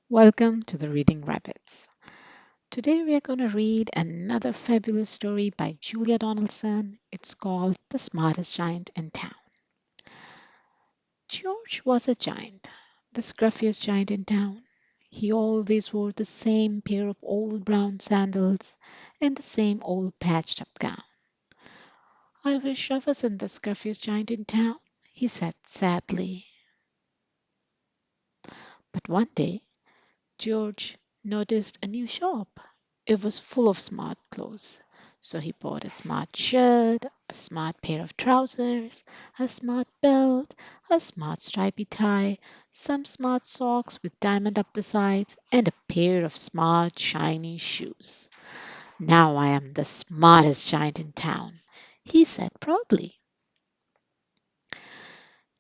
Welcome to the Reading Rabbits. Today we are going to read another fabulous story by Julia Donaldson. It's called The Smartest Giant in Town. George was a giant, the scruffiest giant in town. He always wore the same pair of old brown sandals and the same old patched up gown. I wish I wasn't the scruffiest giant in town, he said sadly. But one day George noticed a new shop. It was full of smart clothes. So he bought a smart shirt, a smart pair of trousers, a smart belt, a smart stripy tie, some smart socks with diamond up the sides, and a pair of smart shiny shoes. Now I am the smartest giant in town, he said proudly.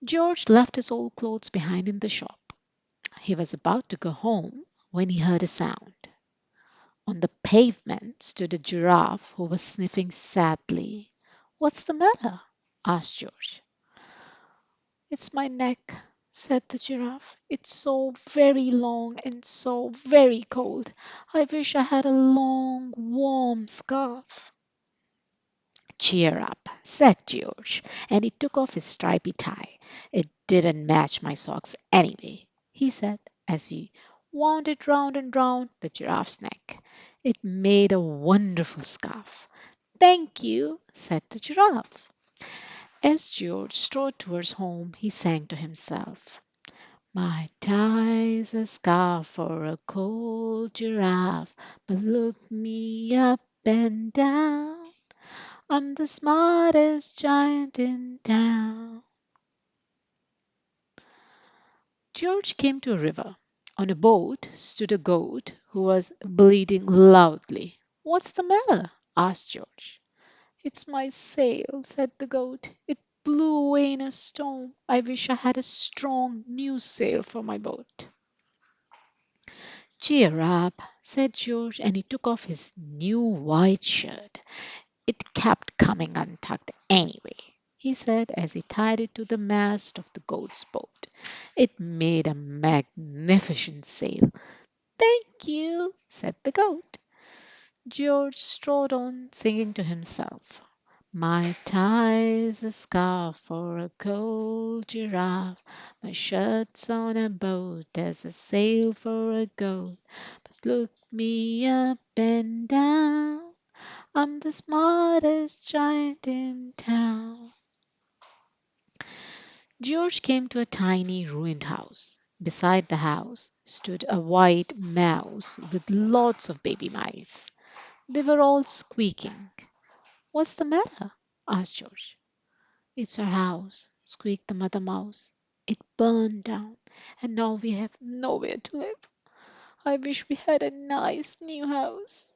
George left his old clothes behind in the shop. He was about to go home when he heard a sound. On the pavement stood a giraffe who was sniffing sadly. "What's the matter?" asked George. "It's my neck," said the giraffe. "It's so very long and so very cold. I wish I had a long, warm scarf." "Cheer up," said George, and he took off his stripy tie. "It didn't match my socks anyway," he said, as he wound it round and round the giraffe's neck. It made a wonderful scarf. "Thank you," said the giraffe. As George strode towards home, he sang to himself. "My tie's a scarf for a cold giraffe, but look me up and down. I'm the smartest giant in town." George came to a river. On a boat stood a goat who was bleating loudly. "What's the matter?" asked George. "It's my sail," said the goat. "It blew away in a storm. I wish I had a strong new sail for my boat." "Cheer up," said George, and he took off his new white shirt. "It kept coming untucked anyway," he said as he tied it to the mast of the goat's boat. It made a magnificent sail. "Thank you," said the goat. George strode on, singing to himself. "My tie's a scarf for a cold giraffe. My shirt's on a boat as a sail for a goat. But look me up and down. I'm the smartest giant in town." George came to a tiny ruined house. Beside the house stood a white mouse with lots of baby mice. They were all squeaking. "What's the matter?" asked George. "It's our house," squeaked the mother mouse. "It burned down, and now we have nowhere to live. I wish we had a nice new house."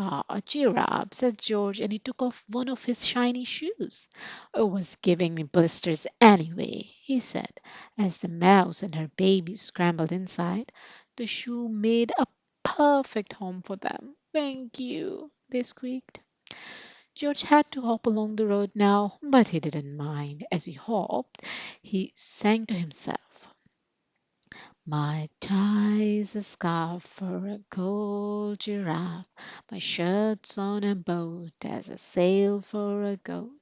"Ah, cheer up," said George, and he took off one of his shiny shoes. "It was giving me blisters anyway," he said, as the mouse and her baby scrambled inside. The shoe made a perfect home for them. "Thank you," they squeaked. George had to hop along the road now, but he didn't mind. As he hopped, he sang to himself. "My tie's a scarf for a cold giraffe. My shirt's on a boat as a sail for a goat.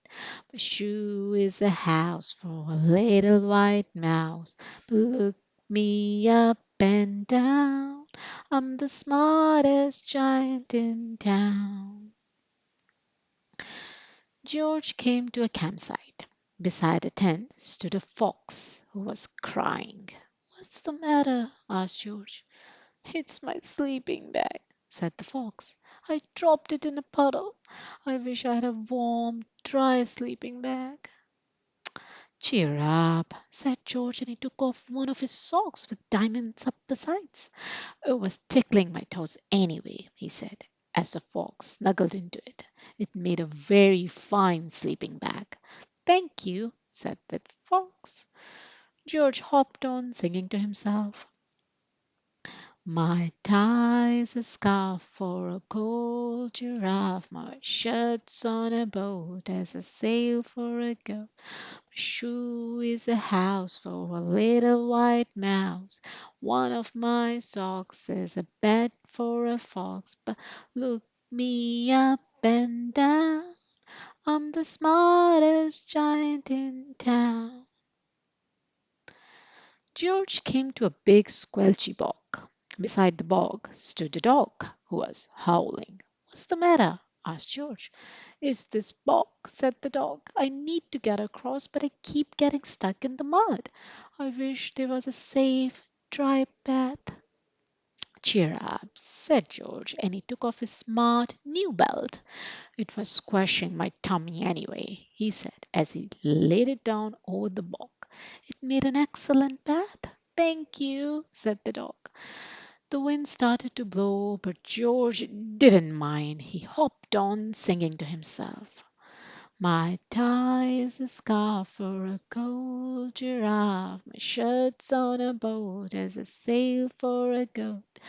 My shoe is a house for a little white mouse. But look me up and down. I'm the smartest giant in town." George came to a campsite. Beside a tent stood a fox who was crying. "What's the matter?" asked George. "It's my sleeping bag," said the fox. "I dropped it in a puddle. I wish I had a warm, dry sleeping bag." "Cheer up," said George, and he took off one of his socks with diamonds up the sides. "It was tickling my toes anyway," he said, as the fox snuggled into it. It made a very fine sleeping bag. "Thank you," said the fox. George hopped on, singing to himself. My tie's a scarf for a cold giraffe. My shirt's on a boat as a sail for a girl. My shoe is a house for a little white mouse. One of my socks is a bed for a fox. But look me up and down. I'm the smartest giant in town. George came to a big squelchy bog. Beside the bog stood a dog who was howling. "What's the matter?" asked George. "It's this bog," said the dog. "I need to get across, but I keep getting stuck in the mud. I wish there was a safe, dry path." "Cheer up," said George, and he took off his smart new belt. "It was squashing my tummy anyway," he said as he laid it down over the bog. "It made an excellent bath." "Thank you," said the dog. The wind started to blow, but George didn't mind. He hopped on, singing to himself. My tie is a scarf for a cold giraffe. My shirt's on a boat as a sail for a goat.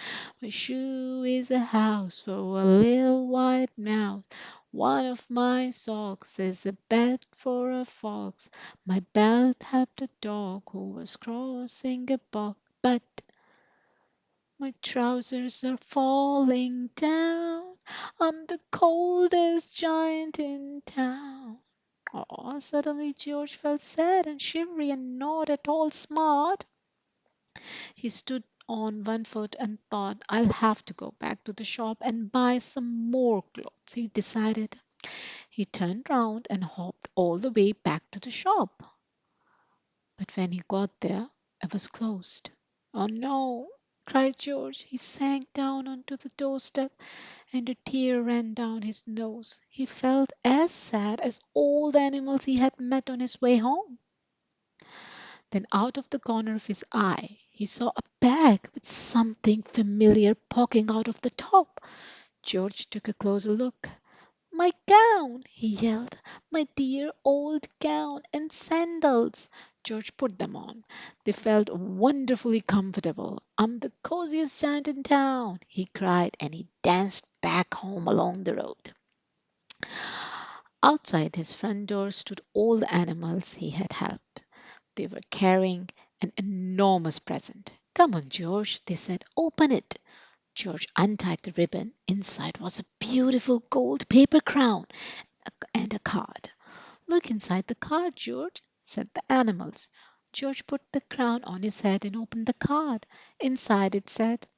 My shoe is a house for a little white mouse. One of my socks is a bed for a fox. My belt helped a dog who was crossing a bog. But my trousers are falling down. I'm the coldest giant in town. Oh, suddenly George felt sad and shivery and not at all smart. He stood on one foot and thought, "I'll have to go back to the shop and buy some more clothes," he decided. He turned round and hopped all the way back to the shop. But when he got there, it was closed. "Oh no!" cried George. He sank down onto the doorstep and a tear ran down his nose. He felt as sad as all the animals he had met on his way home. Then out of the corner of his eye he saw a bag with something familiar poking out of the top. George took a closer look. "My gown!" he yelled. "My dear old gown and sandals!" George put them on. They felt wonderfully comfortable. "I'm the coziest giant in town!" he cried, and he danced back home along the road. Outside his front door stood all the animals he had helped. They were carrying an enormous present. "Come on, George," they said. "Open it." George untied the ribbon. Inside was a beautiful gold paper crown and a card. "Look inside the card, George," said the animals. George put the crown on his head and opened the card. Inside it said,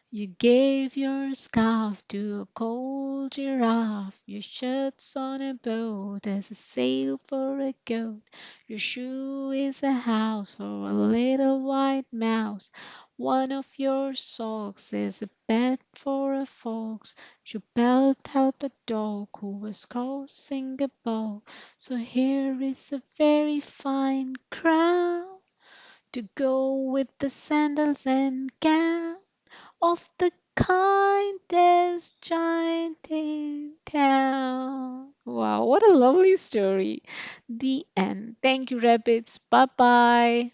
"You gave your scarf to a cold giraffe, your shirt's on a boat as a sail for a goat, your shoe is a house for a little white mouse, one of your socks is a bed for a fox, your belt helped a dog who was crossing a bog, so here is a very fine crown to go with the sandals and gown of the kindest giant in town." Wow, what a lovely story. The end. Thank you, rabbits. Bye bye.